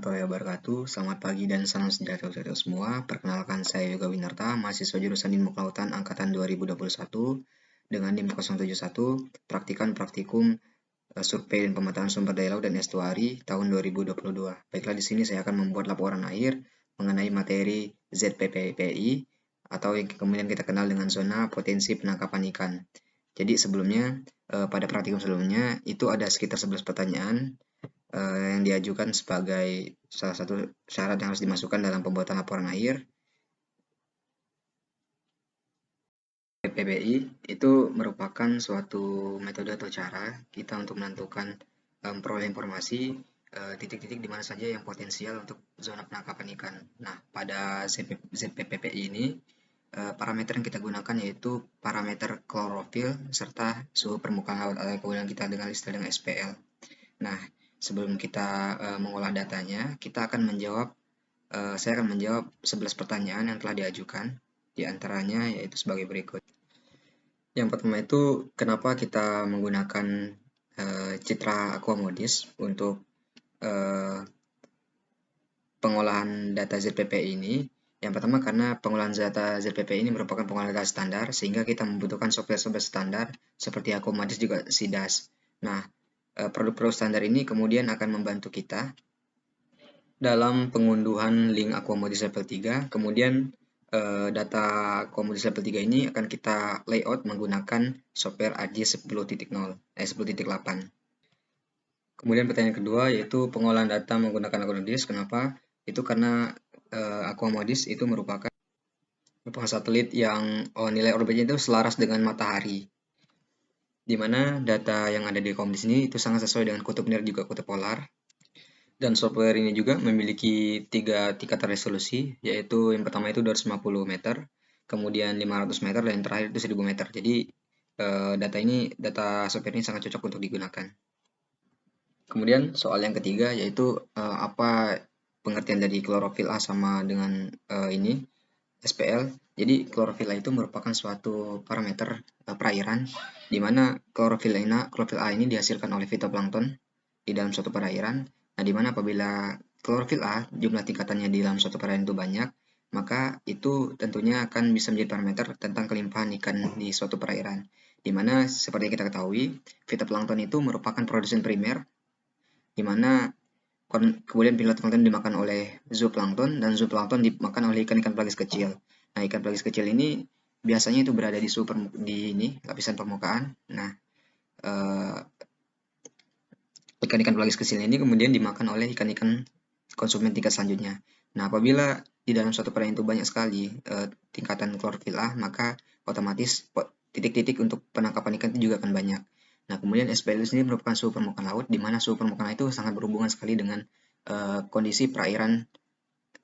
warahmatullahi wabarakatuh. Selamat pagi dan salam sejahtera untuk kita semua. Perkenalkan, saya Yoga Winarta, mahasiswa jurusan Ilmu Kelautan angkatan 2021 dengan NIM 071, praktikan praktikum survei dan pemetaan sumber daya laut dan estuari tahun 2022. Baiklah, di sini saya akan membuat laporan akhir mengenai materi ZPPPI atau yang kemudian kita kenal dengan zona potensi penangkapan ikan. Jadi sebelumnya, pada praktikum sebelumnya itu ada sekitar 11 pertanyaan yang diajukan sebagai salah satu syarat yang harus dimasukkan dalam pembuatan laporan akhir. PPI itu merupakan suatu metode atau cara kita untuk menentukan peroleh informasi titik-titik di mana saja yang potensial untuk zona penangkapan ikan. Nah, pada ZPPPI ini parameter yang kita gunakan yaitu parameter klorofil serta suhu permukaan laut atau kemudian kita dengan istilah dengan SPL. Nah, sebelum kita mengolah datanya, saya akan menjawab 11 pertanyaan yang telah diajukan, di antaranya yaitu sebagai berikut. Yang pertama itu, kenapa kita menggunakan citra aquamodis untuk pengolahan data ZPP ini? Yang pertama karena pengolahan data ZPP ini merupakan pengolahan data standar, sehingga kita membutuhkan software-software standar seperti aquamodis juga SIDAS. Nah, produk-produk standar ini kemudian akan membantu kita dalam pengunduhan link aquamodis level 3. Kemudian data aquamodis level 3 ini akan kita layout menggunakan software ArcGIS 10.8. Kemudian pertanyaan kedua yaitu pengolahan data menggunakan aquamodis. Kenapa? Itu karena aquamodis itu merupakan satelit yang nilai orbitnya itu selaras dengan matahari, di mana data yang ada di aquamodis ini itu sangat sesuai dengan kutub nir juga kutub polar. Dan software ini juga memiliki 3 tingkatan resolusi, yaitu yang pertama itu 250 meter, kemudian 500 meter, dan yang terakhir itu 1000 meter. Jadi data software ini sangat cocok untuk digunakan. Kemudian soal yang ketiga yaitu apa pengertian dari klorofil A sama dengan ini SPL. Jadi klorofil A itu merupakan suatu parameter perairan, di mana klorofil A ini dihasilkan oleh fitoplankton di dalam suatu perairan. Nah, di mana apabila klorofil A jumlah tingkatannya di dalam suatu perairan itu banyak, maka itu tentunya akan bisa menjadi parameter tentang kelimpahan ikan di suatu perairan. Di mana seperti yang kita ketahui, fitoplankton itu merupakan produsen primer, di mana kemudian fitoplankton dimakan oleh zooplankton dan zooplankton dimakan oleh ikan-ikan pelagis kecil. Nah, ikan pelagis kecil ini biasanya itu berada di lapisan permukaan. Nah, ikan-ikan pelagis kecil ini kemudian dimakan oleh ikan-ikan konsumen tingkat selanjutnya. Nah, apabila di dalam suatu perairan itu banyak sekali tingkatan klorofil A, maka otomatis titik-titik untuk penangkapan ikan itu juga akan banyak. Nah, kemudian SPL ini merupakan suhu permukaan laut, di mana suhu permukaan itu sangat berhubungan sekali dengan kondisi perairan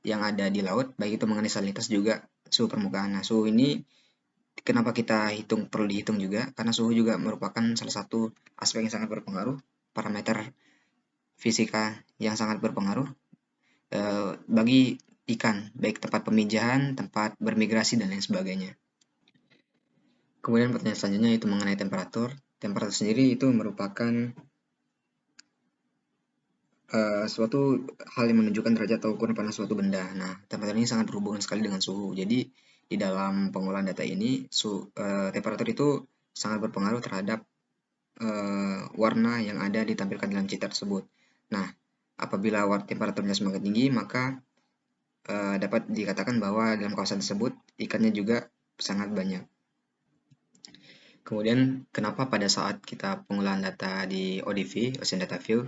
yang ada di laut, baik itu mengenai salinitas juga suhu permukaan. Nah, suhu ini kenapa kita perlu dihitung juga, karena suhu juga merupakan salah satu aspek yang sangat berpengaruh, parameter fisika yang sangat berpengaruh bagi ikan, baik tempat pemijahan, tempat bermigrasi, dan lain sebagainya. Kemudian pertanyaan selanjutnya itu mengenai temperatur. Temperatur sendiri itu merupakan suatu hal yang menunjukkan derajat atau ukuran panas suatu benda. Nah, temperatur ini sangat berhubungan sekali dengan suhu. Jadi, di dalam pengolahan data ini, temperatur itu sangat berpengaruh terhadap warna yang ada ditampilkan dalam citra tersebut. Nah, apabila temperaturnya semakin tinggi, maka dapat dikatakan bahwa dalam kawasan tersebut ikannya juga sangat banyak. Kemudian, kenapa pada saat kita pengolahan data di ODV, Ocean Data View,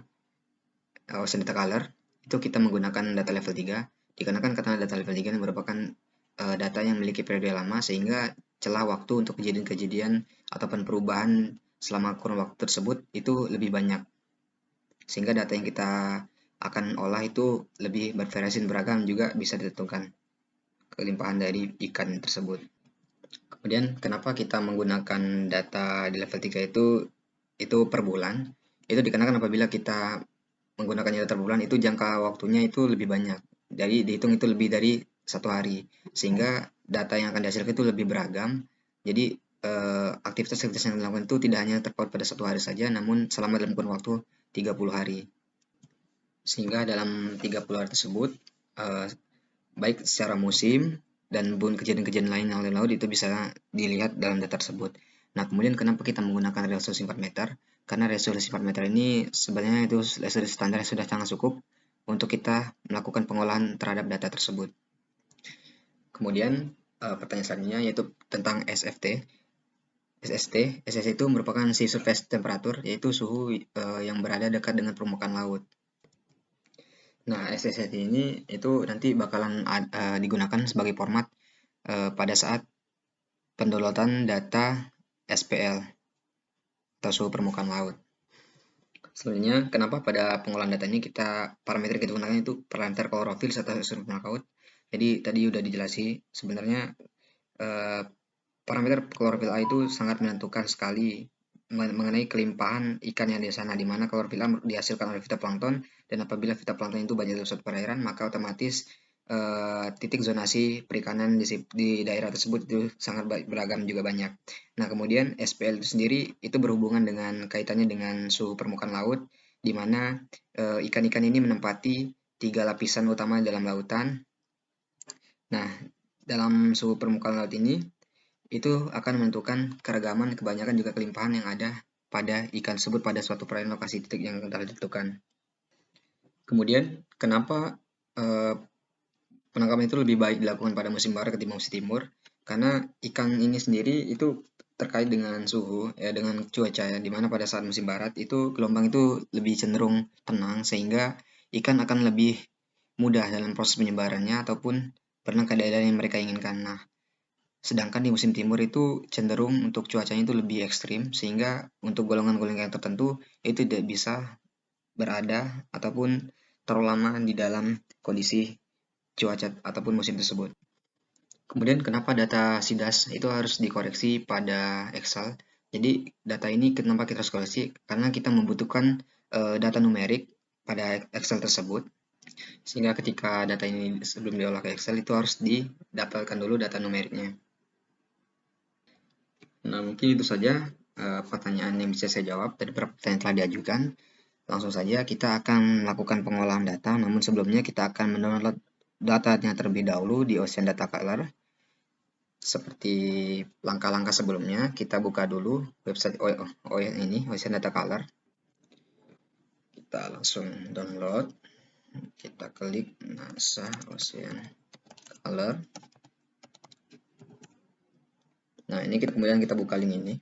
Ocean Data Color, itu kita menggunakan data level 3, dikarenakan karena data level 3 merupakan data yang memiliki periode lama, sehingga celah waktu untuk kejadian-kejadian ataupun perubahan selama kurun waktu tersebut itu lebih banyak, sehingga data yang kita akan olah itu lebih bervariasi dan beragam, juga bisa ditentukan kelimpahan dari ikan tersebut. Kemudian kenapa kita menggunakan data di level 3 itu per bulan? Itu dikarenakan apabila kita menggunakan data per bulan itu jangka waktunya itu lebih banyak. Jadi dihitung itu lebih dari 1 hari, sehingga data yang akan dihasilkan itu lebih beragam. Jadi aktivitas-aktivitas yang dilakukan itu tidak hanya terpaut pada 1 hari saja, namun selama dalam kurun waktu 30 hari. Sehingga dalam 30 hari tersebut, baik secara musim dan pun kejadian-kejadian lain yang laut itu bisa dilihat dalam data tersebut. Nah, kemudian kenapa kita menggunakan resolusi 4 meter? Karena resolusi 4 meter ini sebenarnya itu resolusi standar yang sudah sangat cukup untuk kita melakukan pengolahan terhadap data tersebut. Kemudian pertanyaan selanjutnya yaitu tentang SFT. SST itu merupakan sea surface temperature, yaitu suhu yang berada dekat dengan permukaan laut. Nah, SST ini itu nanti bakalan digunakan sebagai format pada saat pendownloadan data SPL atau suhu permukaan laut. Sebenarnya kenapa pada pengolahan data ini parameter kita gunakan itu parameter klorofil serta suhu permukaan laut. Jadi tadi udah dijelasi sebenarnya parameter klorofil A itu sangat menentukan sekali mengenai kelimpahan ikan yang di sana, di mana klorofil A dihasilkan oleh fitoplankton, dan apabila fitoplankton itu banyak di suatu perairan, maka otomatis titik zonasi perikanan di daerah tersebut itu sangat beragam juga banyak. Nah, kemudian SPL itu sendiri itu berhubungan dengan kaitannya dengan suhu permukaan laut, di mana ikan-ikan ini menempati 3 lapisan utama dalam lautan. Nah, dalam suhu permukaan laut ini itu akan menentukan keragaman, kebanyakan juga kelimpahan yang ada pada ikan tersebut pada suatu perairan lokasi titik yang telah ditentukan. Kemudian, kenapa penangkapan itu lebih baik dilakukan pada musim barat ketimbang musim timur? Karena ikan ini sendiri itu terkait dengan suhu, dengan cuaca, di mana pada saat musim barat itu gelombang itu lebih cenderung tenang, sehingga ikan akan lebih mudah dalam proses penyebarannya ataupun berenang ke daerah yang mereka inginkan. Nah, sedangkan di musim timur itu cenderung untuk cuacanya itu lebih ekstrim, sehingga untuk golongan-golongan tertentu itu tidak bisa berada ataupun terlalu lama di dalam kondisi cuaca ataupun musim tersebut. Kemudian kenapa data SIDAS itu harus dikoreksi pada Excel? Jadi data ini kenapa kita harus koreksi? Karena kita membutuhkan data numerik pada Excel tersebut, sehingga ketika data ini sebelum diolah ke Excel itu harus didapatkan dulu data numeriknya. Nah, mungkin itu saja pertanyaan yang bisa saya jawab dari pertanyaan yang telah diajukan. Langsung saja kita akan melakukan pengolahan data, namun sebelumnya kita akan mendownload datanya terlebih dahulu di Ocean Data Color. Seperti langkah-langkah sebelumnya, kita buka dulu website ini, Ocean Data Color. Kita langsung download. Kita klik NASA Ocean Color. Nah, ini kemudian kita buka link ini.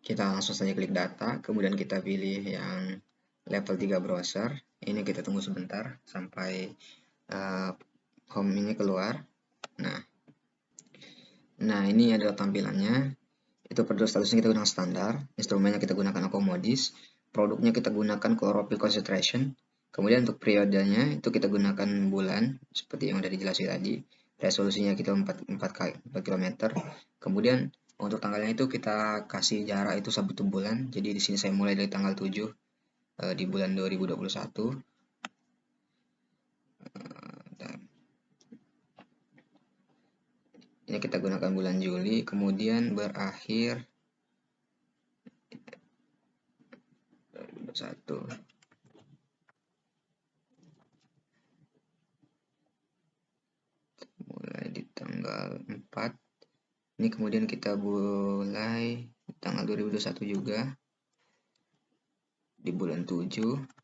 Kita langsung saja klik data, kemudian kita pilih yang level 3 browser. Ini kita tunggu sebentar sampai home ini keluar. Nah, ini adalah tampilannya. Itu pada statusnya kita gunakan standar, instrumennya kita gunakan Accomodis, produknya kita gunakan chlorophyll concentration. Kemudian untuk periodenya itu kita gunakan bulan, seperti yang sudah dijelaskan tadi. Resolusinya kita 4 km. Kemudian untuk tanggalnya itu kita kasih jarak itu 1 bulan. Jadi di sini saya mulai dari tanggal 7 di bulan 2021. Ini kita gunakan bulan Juli, kemudian berakhir 2021. Mulai di tanggal 4. Ini kemudian kita mulai tanggal 2021 juga di bulan 7.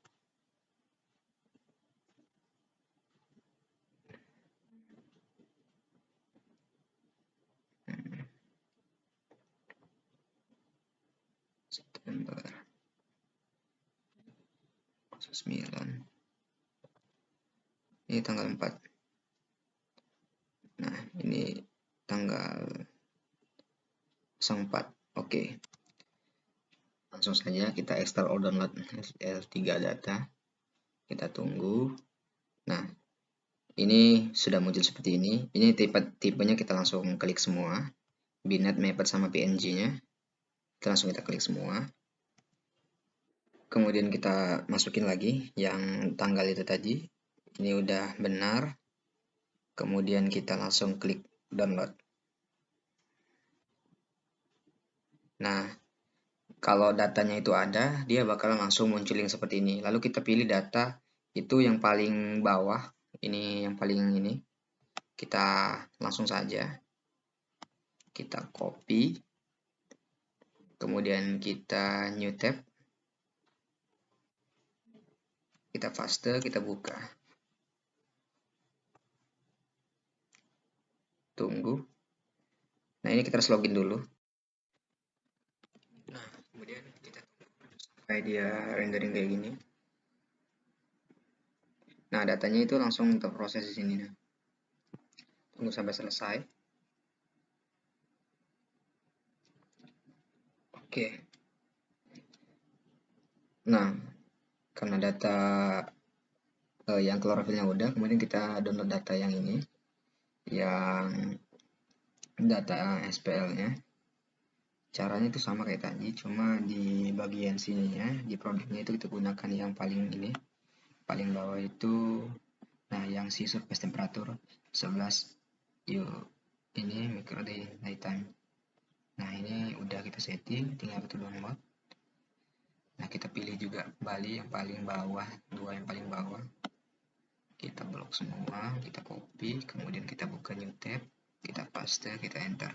September 9. Ini tanggal 4. Nah, ini tanggal 04. Oke. Langsung saja kita ekstrak or download L3 data. Kita tunggu. Nah, ini sudah muncul seperti ini. Ini tipenya kita langsung klik semua. Binet, Mapped sama PNG-nya. Langsung kita klik semua. Kemudian kita masukin lagi yang tanggal itu tadi. Ini udah benar. kemudian kita langsung klik download. Nah, kalau datanya itu ada, dia bakal langsung munculin seperti ini. Lalu kita pilih data itu yang paling bawah, ini yang paling ini. Kita langsung saja kita copy, kemudian kita new tab, kita paste, kita buka. Tunggu. Nah, ini kita harus login dulu. Nah, kemudian kita tunggu sampai dia rendering kayak gini. Nah, datanya itu langsung terproses di sini. Nah, tunggu sampai selesai. Oke. Nah, karena data yang klorofilnya udah, kemudian kita download data yang ini, yang data SPL-nya. Caranya itu sama kayak tadi, cuma di bagian sininya, di produknya itu kita gunakan yang paling ini, paling bawah itu, nah yang si surface temperature 11 yuk ini micro daytime. Nah, ini udah kita setting, tinggal kita download. Nah, kita pilih juga Bali yang paling bawah, dua yang paling bawah. Kita blok semua, kita copy, kemudian kita buka new tab, kita paste, kita enter.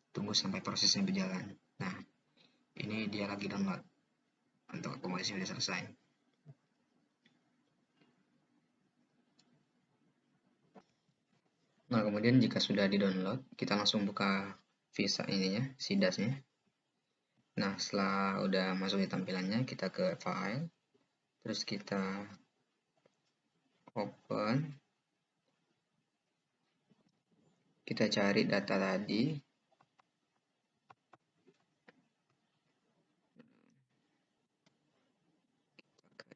Tunggu sampai prosesnya berjalan. Nah, ini dia lagi download. Untuk akomodasi sudah selesai. Nah, kemudian jika sudah di-download, kita langsung buka visa ininya, sidasnya. Nah, setelah udah masuk di tampilannya, kita ke file, terus kita open, kita cari data tadi,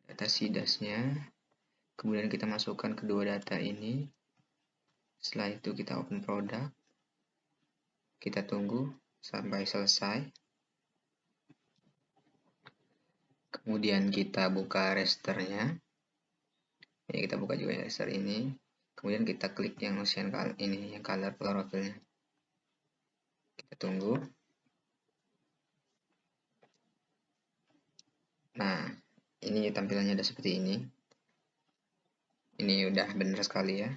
data sidasnya, kemudian kita masukkan kedua data ini. Setelah itu kita open produk, kita tunggu sampai selesai, kemudian kita buka rasternya. Ini kita buka juga raster ini, kemudian kita klik yang ocean ini, yang color chlorophyllnya. Kita tunggu. Nah, ini tampilannya ada seperti ini. Ini udah benar sekali ya.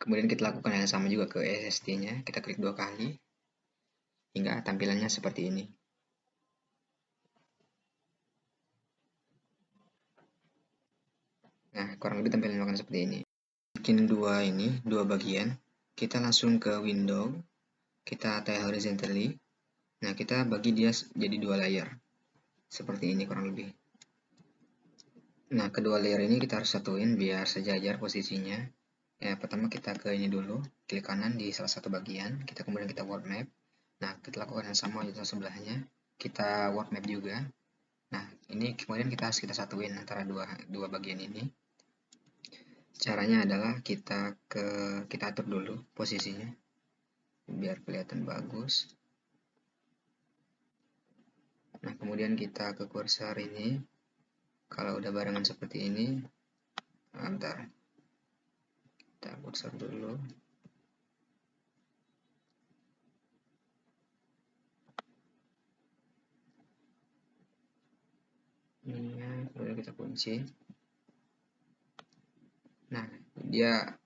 Kemudian kita lakukan yang sama juga ke SST-nya. Kita klik 2 kali hingga tampilannya seperti ini. Nah, kurang lebih tampilannya akan seperti ini. Bikin dua bagian. Kita langsung ke window, kita tile horizontally. Nah, kita bagi dia jadi 2 layer. Seperti ini kurang lebih. Nah, kedua layer ini kita harus satuin biar sejajar posisinya. Ya, pertama kita ke ini dulu, klik kanan di salah satu bagian, kita kemudian kita world map. Nah, kita lakukan yang sama di sebelahnya, kita world map juga. Nah, ini kemudian kita satuin antara dua bagian ini. Caranya adalah kita atur dulu posisinya biar kelihatan bagus. Nah, kemudian kita ke cursor ini. Kalau udah barengan seperti ini, bentar. Kita cursor dulu. Ini kemudian kita kunci. Nah, dia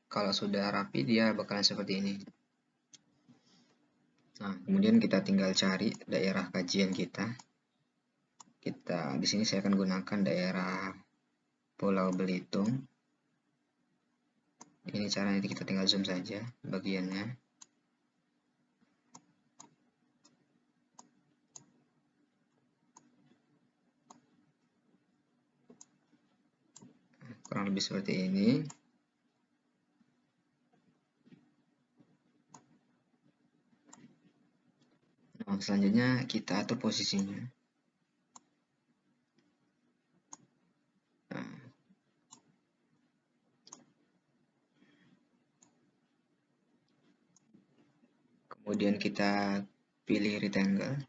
kalau sudah rapi dia bakalan seperti ini. Nah, kemudian kita tinggal cari daerah kajian kita. Di sini saya akan gunakan daerah Pulau Belitung. Ini caranya, kita tinggal zoom saja bagiannya. Kurang lebih seperti ini. Nah, selanjutnya kita atur posisinya. Nah, kemudian kita pilih rectangle.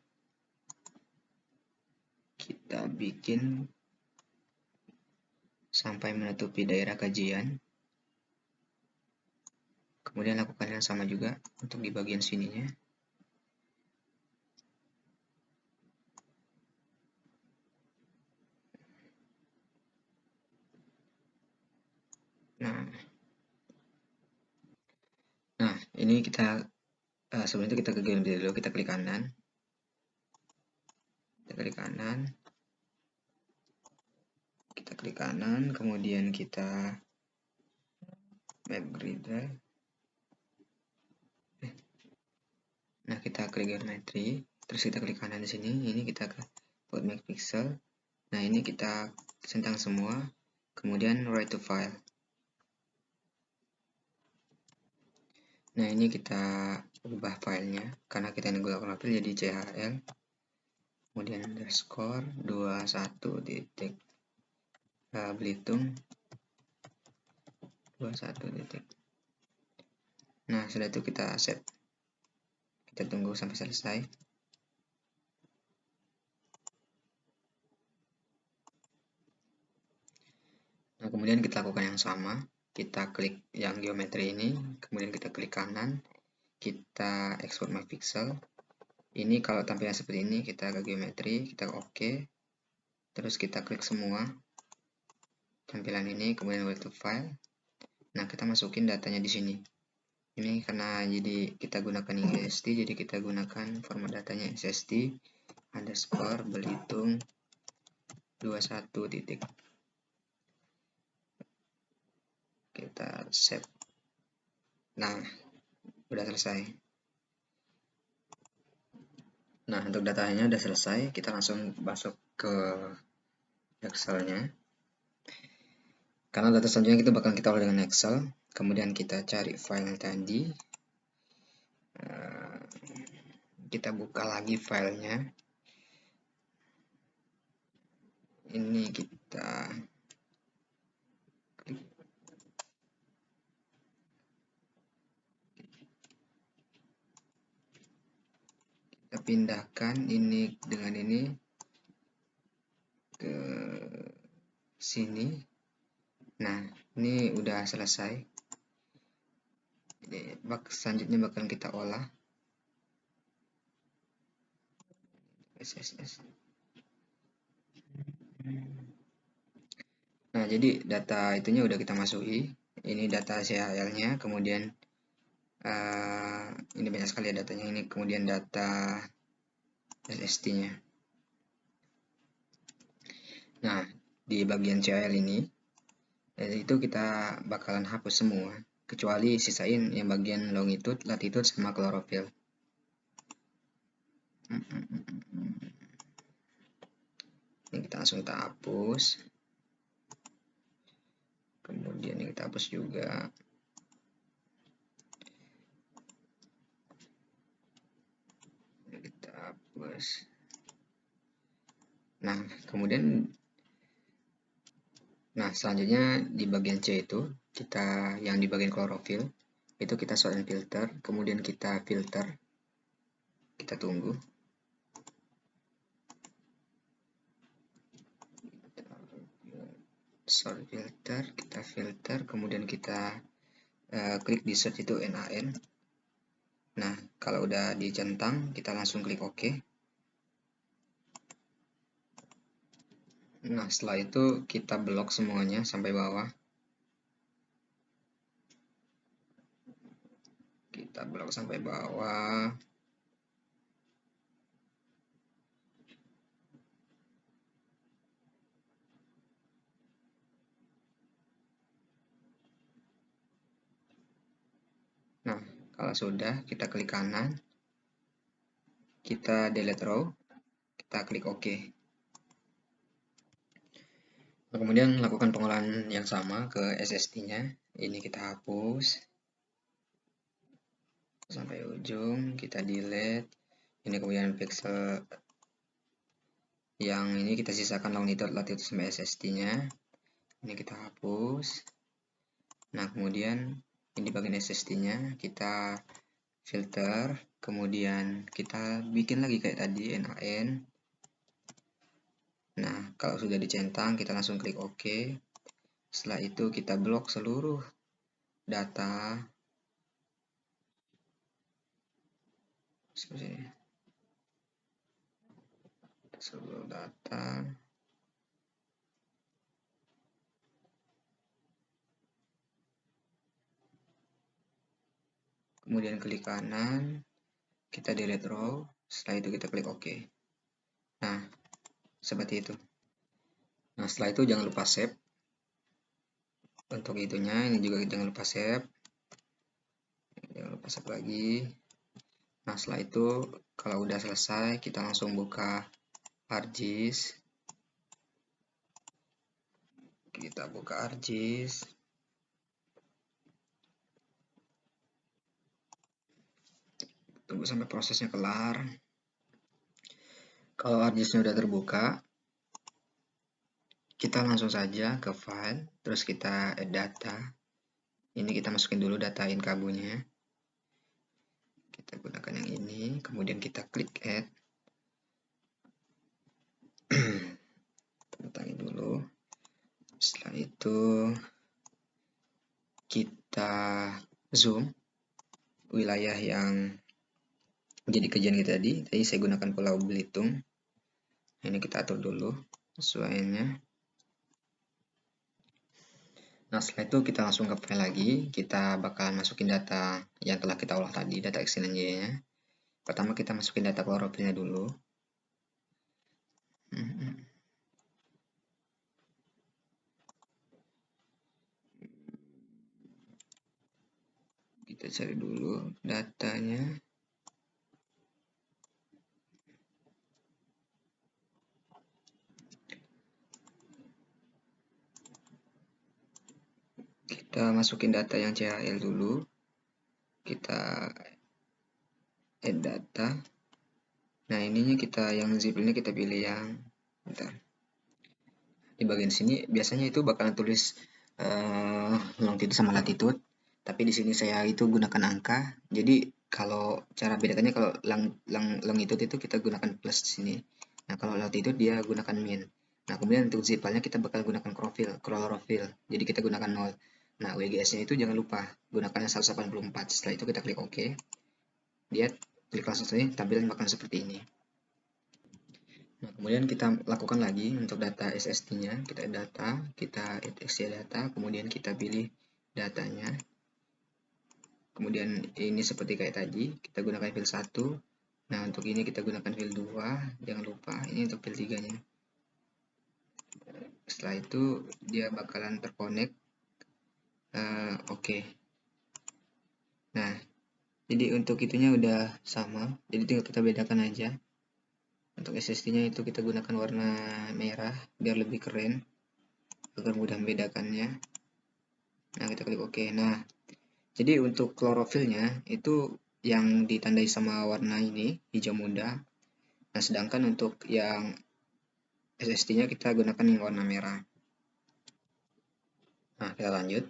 Kita bikin sampai menutupi daerah kajian. Kemudian lakukan yang sama juga untuk di bagian sininya. Nah, ini kita sebelum itu kita ke galeri dulu, kita klik kanan. Kita klik kanan, kemudian kita map grider. Nah, kita klik geometry, terus kita klik kanan di sini. Ini kita ke buat make pixel. Nah, ini kita centang semua, kemudian write to file. Nah, ini kita ubah filenya karena kita ini gunakan file jadi CHL, kemudian underscore 21 titik Belitung 21 titik. Nah, sudah itu kita save. Kita tunggu sampai selesai. Nah, kemudian kita lakukan yang sama. Kita klik yang geometri ini, kemudian kita klik kanan, kita export my pixel. Ini kalau tampilan seperti ini, kita ke geometri, kita OK, terus kita klik semua tampilan ini, kemudian go to file. Nah, kita masukin datanya di sini. Ini karena jadi kita gunakan XST, jadi kita gunakan format datanya XST underscore Belitung 21 titik. Kita save. Nah, udah selesai. Nah, untuk datanya udah selesai, kita langsung masuk ke Excel-nya. Karena data selanjutnya kita bakal kita olah dengan Excel. Kemudian kita cari file tadi. Kita buka lagi filenya. Ini kita klik. Kita pindahkan ini dengan ini ke sini. Nah, ini udah selesai. Jadi, selanjutnya bakal kita olah SSS. Nah, jadi data itunya udah kita masuki. Ini data CHL-nya, kemudian ini banyak sekali ya datanya. Ini kemudian data SST-nya. Nah, di bagian CHL ini, itu kita bakalan hapus semua, kecuali sisain yang bagian longitude, latitude, sama klorofil. Ini kita langsung kita hapus. Kemudian ini kita hapus juga. Ini kita hapus. Nah, kemudian selanjutnya di bagian C itu, kita yang di bagian klorofil, itu kita sort and filter, kemudian kita filter. Kita tunggu. Sort filter, kita filter, kemudian kita klik di search itu NaN. Nah, kalau udah dicentang, kita langsung klik OK. Nah, setelah itu kita blok semuanya sampai bawah. Kita blok sampai bawah. Nah, kalau sudah, kita klik kanan. Kita delete row. Kita klik OK. Nah, kemudian lakukan pengolahan yang sama ke SST-nya. Ini kita hapus sampai ujung, kita delete. Ini kemudian pixel yang ini kita sisakan longitude, latitude, sama SST-nya. Ini kita hapus. Nah, kemudian ini bagian SST-nya kita filter, kemudian kita bikin lagi kayak tadi NaN. Nah, kalau sudah dicentang, kita langsung klik OK. Setelah itu kita blok seluruh data seperti ini. Seluruh data. Kemudian klik kanan, kita delete row, setelah itu kita klik OK. Nah, seperti itu. Nah, setelah itu jangan lupa save. Untuk itunya, ini juga jangan lupa save. Jangan lupa save lagi. Nah, setelah itu, kalau udah selesai, kita langsung buka ArcGIS. Kita buka ArcGIS. Tunggu sampai prosesnya kelar. Kalau ArcGIS-nya udah terbuka, kita langsung saja ke file, terus kita add data. Ini kita masukin dulu data inkabunya. Kita gunakan yang ini, kemudian kita klik add. Tentangin dulu. Setelah itu kita zoom wilayah yang menjadi kajian kita tadi. Tadi saya gunakan Pulau Belitung. Ini kita atur dulu sesuainya. Nah, setelah itu kita langsung ke file lagi. Kita bakal masukin data yang telah kita olah tadi, data X dan Y-nya. Pertama kita masukin data klorofilnya dulu. Kita cari dulu datanya. Kita masukin data yang CHL dulu. Kita add data. Nah, ininya kita yang zip ini kita pilih yang bentar. Di bagian sini biasanya itu bakalan tulis longitude sama latitude, tapi di sini saya itu gunakan angka. Jadi kalau cara bedakannya, kalau longitude itu kita gunakan plus di sini. Nah, kalau latitude dia gunakan min. Nah, kemudian untuk zip file-nya kita bakal gunakan chlorophyll. Jadi kita gunakan 0. Nah, WGS-nya itu jangan lupa gunakannya 184. Setelah itu kita klik OK. Dia klik langsung saja, tampilan bakalan seperti ini. Nah, kemudian kita lakukan lagi untuk data SST-nya. Kita add data, kita add SC data, kemudian kita pilih datanya. Kemudian ini seperti kayak tadi, kita gunakan file 1. Nah, untuk ini kita gunakan file 2. Jangan lupa, ini untuk file 3-nya. Setelah itu, dia bakalan terkonek. Oke. Nah, jadi untuk itunya udah sama. Jadi tinggal kita bedakan aja. Untuk SST-nya itu kita gunakan warna merah biar lebih keren, agar mudah membedakannya. Nah, kita klik OK. Nah, jadi untuk klorofilnya itu yang ditandai sama warna ini, hijau muda. Nah, sedangkan untuk yang SST-nya kita gunakan yang warna merah. Nah, kita lanjut.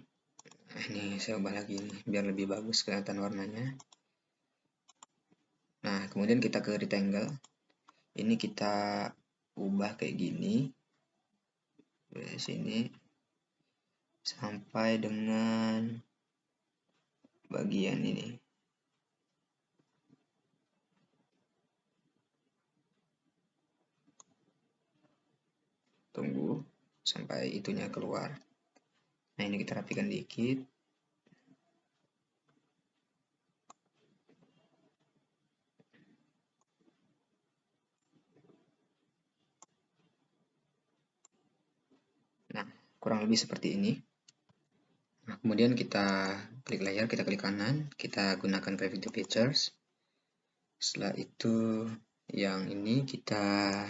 Nah, ini saya ubah lagi nih, biar lebih bagus kelihatan warnanya. Nah, kemudian kita ke rectangle. Ini kita ubah kayak gini. Dari sini sampai dengan bagian ini. Tunggu sampai itunya keluar. Nah, ini kita rapikan dikit. Nah, kurang lebih seperti ini. Nah, kemudian kita klik layer, kita klik kanan, kita gunakan preview to features. Setelah itu yang ini kita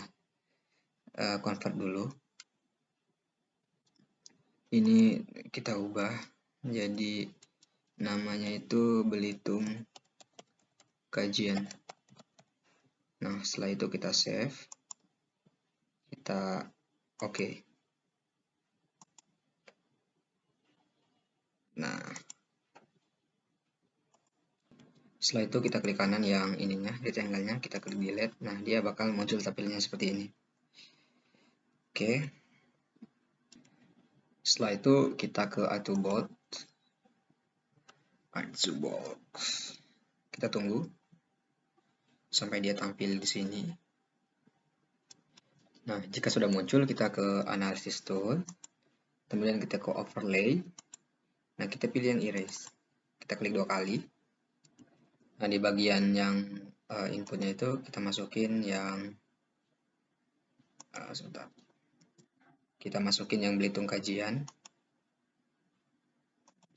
convert dulu. Ini kita ubah jadi namanya itu Belitung Kajian. Nah, setelah itu kita save. Kita OK. Nah, setelah itu kita klik kanan yang ininya, rectangle-nya, kita klik delete. Nah, dia bakal muncul tampilnya seperti ini. Oke. Setelah itu kita ke Add to Board. Add to Box. Kita tunggu. sampai dia tampil di sini. Nah, jika sudah muncul, kita ke Analysis Tool, kemudian kita ke Overlay. Nah, kita pilih yang Erase. Kita klik 2 kali. Nah, di bagian yang inputnya itu kita masukin yang sebentar. Kita masukin yang Belitung Kajian.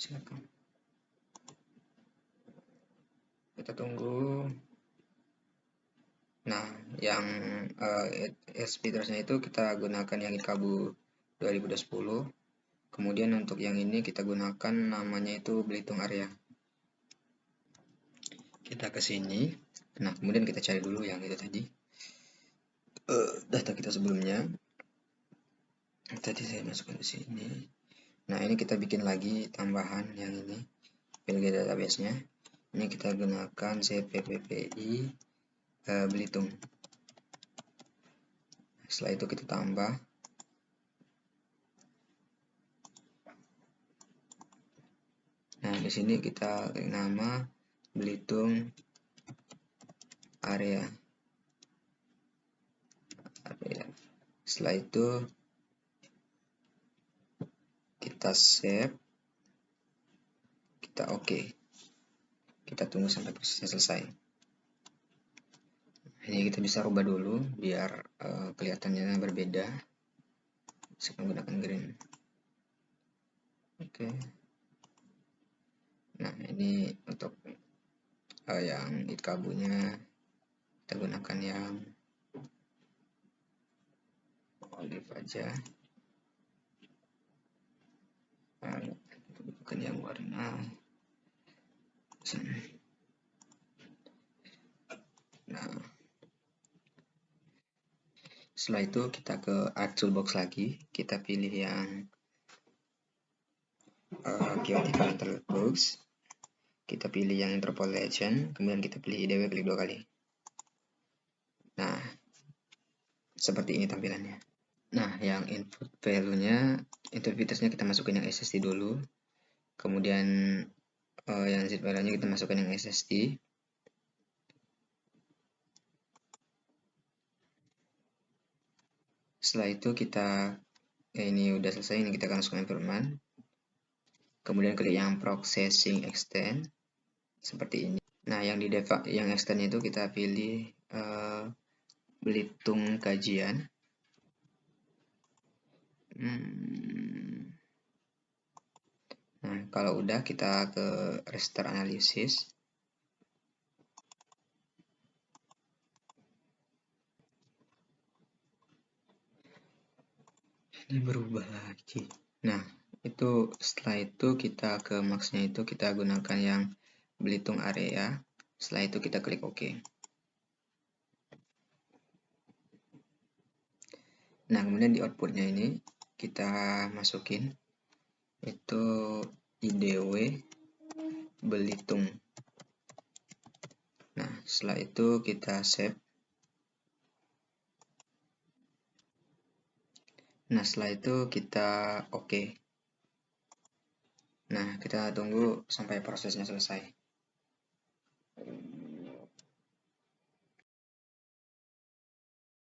Silakan. Kita tunggu. Nah, yang speedernya itu kita gunakan yang Ikabu 2010. Kemudian untuk yang ini kita gunakan namanya itu Belitung Area. Kita ke sini. Nah, kemudian kita cari dulu yang itu tadi. Data kita sebelumnya. Tadi saya masukkan di sini. Nah, ini kita bikin lagi tambahan yang ini. Pilih database-nya. Ini kita gunakan CPPPI Belitung. Setelah itu kita tambah. Nah, di sini kita klik nama Belitung Area. Setelah itu kita save, kita oke. Kita tunggu sampai prosesnya selesai. Ini kita bisa rubah dulu biar kelihatannya berbeda. Saya menggunakan green. Oke. Nah, ini untuk yang itkabunya kita gunakan yang olive aja. Bukan yang warna. Nah, setelah itu kita ke Art Toolbox lagi, kita pilih yang Chaotic Interlocks, kita pilih yang Interpolation, kemudian kita pilih IDW, klik 2 kali. Nah, seperti ini tampilannya. Nah, yang input value-nya, interpretasnya kita masukin yang SSD dulu, kemudian yang zip file-nya kita masukkan yang SSD. Setelah itu kita ini udah selesai, ini kita akan masukkan environment. Kemudian klik yang processing extend seperti ini. Nah, yang di yang extend itu kita pilih Belitung Kajian. Nah, kalau udah kita ke Raster Analysis. Ini berubah lagi. Nah, itu setelah itu kita ke max-nya itu kita gunakan yang Belitung Area. Setelah itu kita klik OK. Nah, kemudian di outputnya ini kita masukin itu IDW Belitung. Nah, setelah itu kita save. Nah, setelah itu kita OK. Nah, kita tunggu sampai prosesnya selesai.